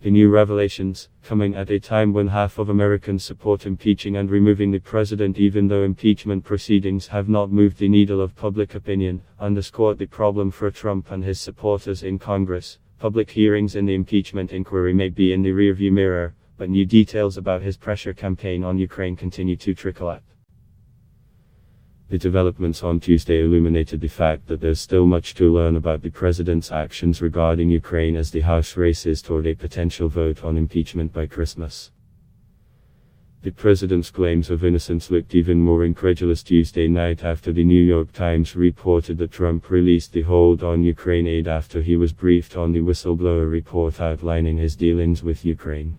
The new revelations, coming at a time when half of Americans support impeaching and removing the president even though impeachment proceedings have not moved the needle of public opinion, underscored the problem for Trump and his supporters in Congress. Public hearings in the impeachment inquiry may be in the rearview mirror, but new details about his pressure campaign on Ukraine continue to trickle out. The developments on Tuesday illuminated the fact that there's still much to learn about the president's actions regarding Ukraine as the House races toward a potential vote on impeachment by Christmas. The president's claims of innocence looked even more incredulous Tuesday night after the New York Times reported that Trump released the hold on Ukraine aid after he was briefed on the whistleblower report outlining his dealings with Ukraine.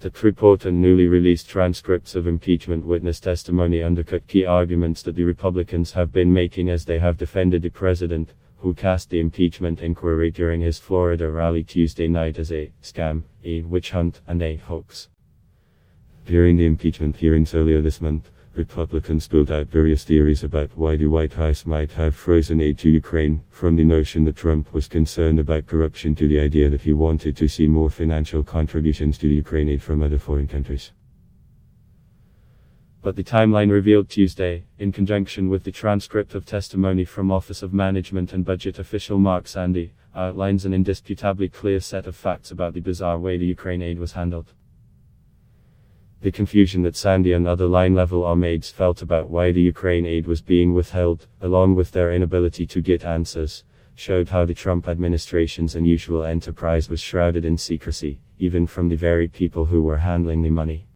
That report and newly released transcripts of impeachment witness testimony undercut key arguments that the Republicans have been making as they have defended the president, who cast the impeachment inquiry during his Florida rally Tuesday night as a scam, a witch hunt, and a hoax. During the impeachment hearings earlier this month, Republicans built out various theories about why the White House might have frozen aid to Ukraine, from the notion that Trump was concerned about corruption to the idea that he wanted to see more financial contributions to the Ukraine aid from other foreign countries. But the timeline revealed Tuesday, in conjunction with the transcript of testimony from Office of Management and Budget official Mark Sandy, outlines an indisputably clear set of facts about the bizarre way the Ukraine aid was handled. The confusion that Sandy and other line-level OMAIDs felt about why the Ukraine aid was being withheld, along with their inability to get answers, showed how the Trump administration's unusual enterprise was shrouded in secrecy, even from the very people who were handling the money.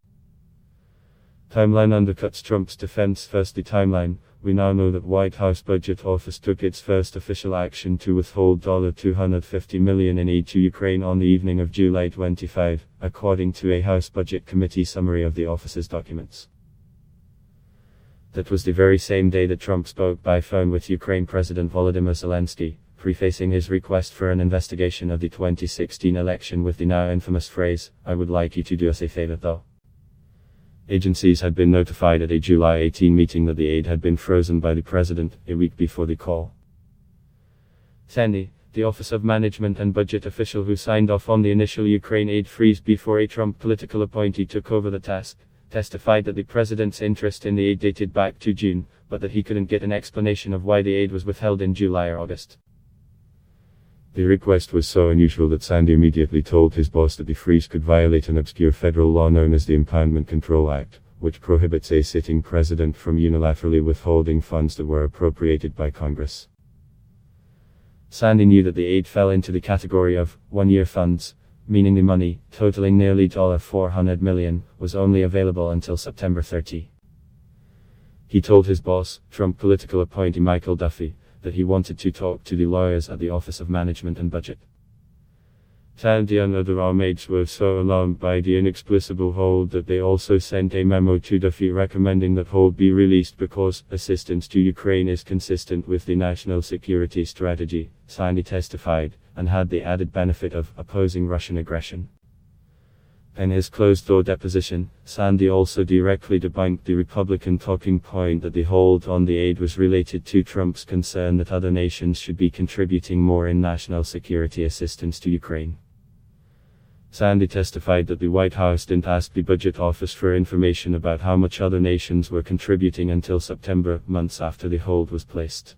Timeline undercuts Trump's defense. First, the timeline. We now know that White House Budget Office took its first official action to withhold $250 million in aid to Ukraine on the evening of July 25, according to a House Budget Committee summary of the office's documents. That was the very same day that Trump spoke by phone with Ukraine President Volodymyr Zelensky, prefacing his request for an investigation of the 2016 election with the now infamous phrase, "I would like you to do us a favor though." Agencies had been notified at a July 18 meeting that the aid had been frozen by the president, a week before the call. Sandy, the Office of Management and Budget official who signed off on the initial Ukraine aid freeze before a Trump political appointee took over the task, testified that the president's interest in the aid dated back to June, but that he couldn't get an explanation of why the aid was withheld in July or August. The request was so unusual that Sandy immediately told his boss that the freeze could violate an obscure federal law known as the Impeachment Control Act, which prohibits a sitting president from unilaterally withholding funds that were appropriated by Congress. Sandy knew that the aid fell into the category of one-year funds, meaning the money, totaling nearly $400 million, was only available until September 30. He told his boss, Trump political appointee Michael Duffy, that he wanted to talk to the lawyers at the Office of Management and Budget. Sandy and other OMAIDs were so alarmed by the inexplicable hold that they also sent a memo to Duffy recommending that hold be released because assistance to Ukraine is consistent with the national security strategy, Sandy testified, and had the added benefit of opposing Russian aggression. In his closed-door deposition, Sandy also directly debunked the Republican talking point that the hold on the aid was related to Trump's concern that other nations should be contributing more in national security assistance to Ukraine. Sandy testified that the White House didn't ask the Budget Office for information about how much other nations were contributing until September, months after the hold was placed.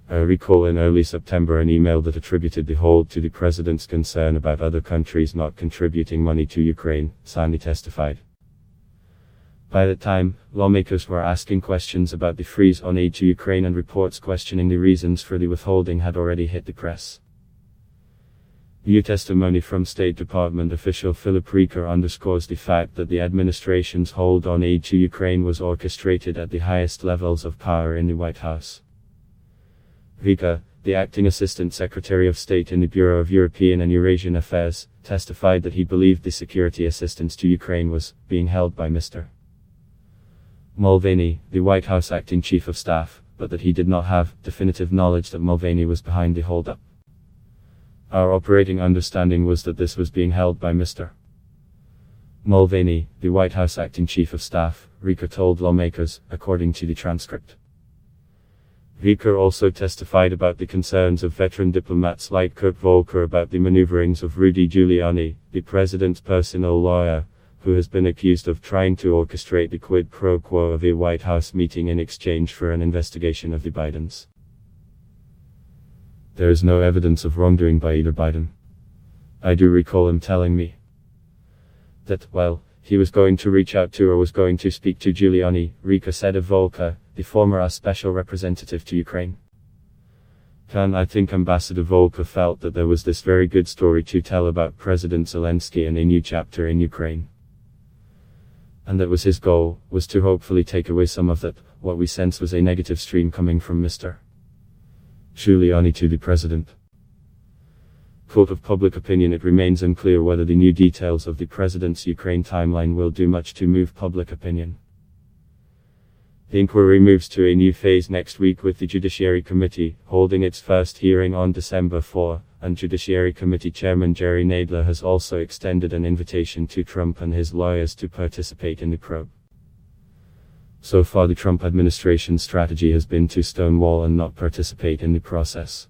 Recall in early September an email that attributed the hold to the president's concern about other countries not contributing money to Ukraine, Sandy testified. By that time, lawmakers were asking questions about the freeze on aid to Ukraine and reports questioning the reasons for the withholding had already hit the press. New testimony from State Department official Philip Reker underscores the fact that the administration's hold on aid to Ukraine was orchestrated at the highest levels of power in the White House. Reker, the acting Assistant Secretary of State in the Bureau of European and Eurasian Affairs, testified that he believed the security assistance to Ukraine was being held by Mr. Mulvaney, the White House acting Chief of Staff, but that he did not have definitive knowledge that Mulvaney was behind the holdup. Our operating understanding was that this was being held by Mr. Mulvaney, the White House acting Chief of Staff, Reker told lawmakers, according to the transcript. Volker also testified about the concerns of veteran diplomats like Kurt Volker about the maneuverings of Rudy Giuliani, the president's personal lawyer, who has been accused of trying to orchestrate the quid pro quo of a White House meeting in exchange for an investigation of the Bidens. There is no evidence of wrongdoing by either Biden. I do recall him telling me that, well, he was going to reach out to or was going to speak to Giuliani, Rika said of Volker, the former US special representative to Ukraine. I think Ambassador Volker felt that there was this very good story to tell about President Zelensky and a new chapter in Ukraine. And that was his goal, was to hopefully take away some of that, what we sense was a negative stream coming from Mr. Giuliani to the president. Court of public opinion. It remains unclear whether the new details of the president's Ukraine timeline will do much to move public opinion. The inquiry moves to a new phase next week with the Judiciary Committee holding its first hearing on December 4, and Judiciary Committee Chairman Jerry Nadler has also extended an invitation to Trump and his lawyers to participate in the probe. So far, the Trump administration's strategy has been to stonewall and not participate in the process.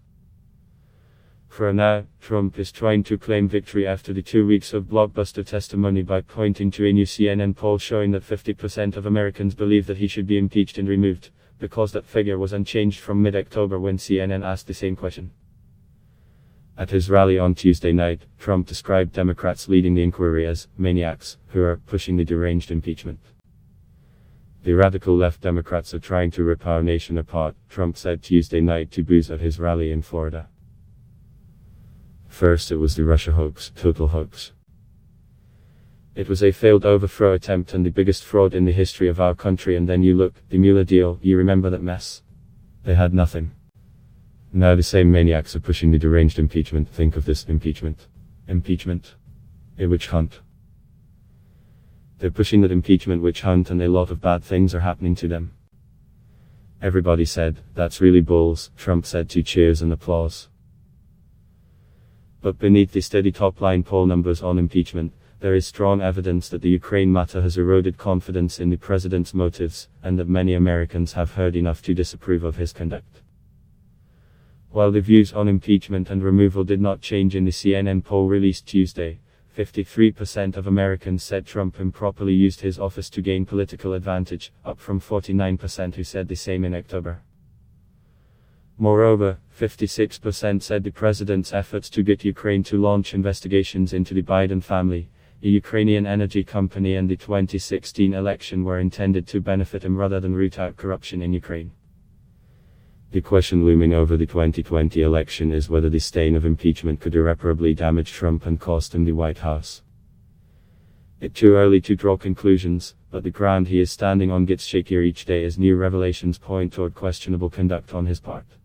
For now, Trump is trying to claim victory after the 2 weeks of blockbuster testimony by pointing to a new CNN poll showing that 50% of Americans believe that he should be impeached and removed, because that figure was unchanged from mid-October when CNN asked the same question. At his rally on Tuesday night, Trump described Democrats leading the inquiry as maniacs who are pushing the deranged impeachment. The radical left Democrats are trying to rip our nation apart, Trump said Tuesday night to booze at his rally in Florida. First it was the Russia hoax, total hoax. It was a failed overthrow attempt and the biggest fraud in the history of our country, and then you look, the Mueller deal, you remember that mess? They had nothing. Now the same maniacs are pushing the deranged impeachment. Think of this, impeachment. Impeachment. A witch hunt. They're pushing that impeachment witch hunt and a lot of bad things are happening to them. Everybody said, that's really bulls, Trump said to cheers and applause. But beneath the steady top-line poll numbers on impeachment, there is strong evidence that the Ukraine matter has eroded confidence in the president's motives, and that many Americans have heard enough to disapprove of his conduct. While the views on impeachment and removal did not change in the CNN poll released Tuesday, 53% of Americans said Trump improperly used his office to gain political advantage, up from 49% who said the same in October. Moreover, 56% said the president's efforts to get Ukraine to launch investigations into the Biden family, a Ukrainian energy company, and the 2016 election were intended to benefit him rather than root out corruption in Ukraine. The question looming over the 2020 election is whether the stain of impeachment could irreparably damage Trump and cost him the White House. It's too early to draw conclusions, but the ground he is standing on gets shakier each day as new revelations point toward questionable conduct on his part.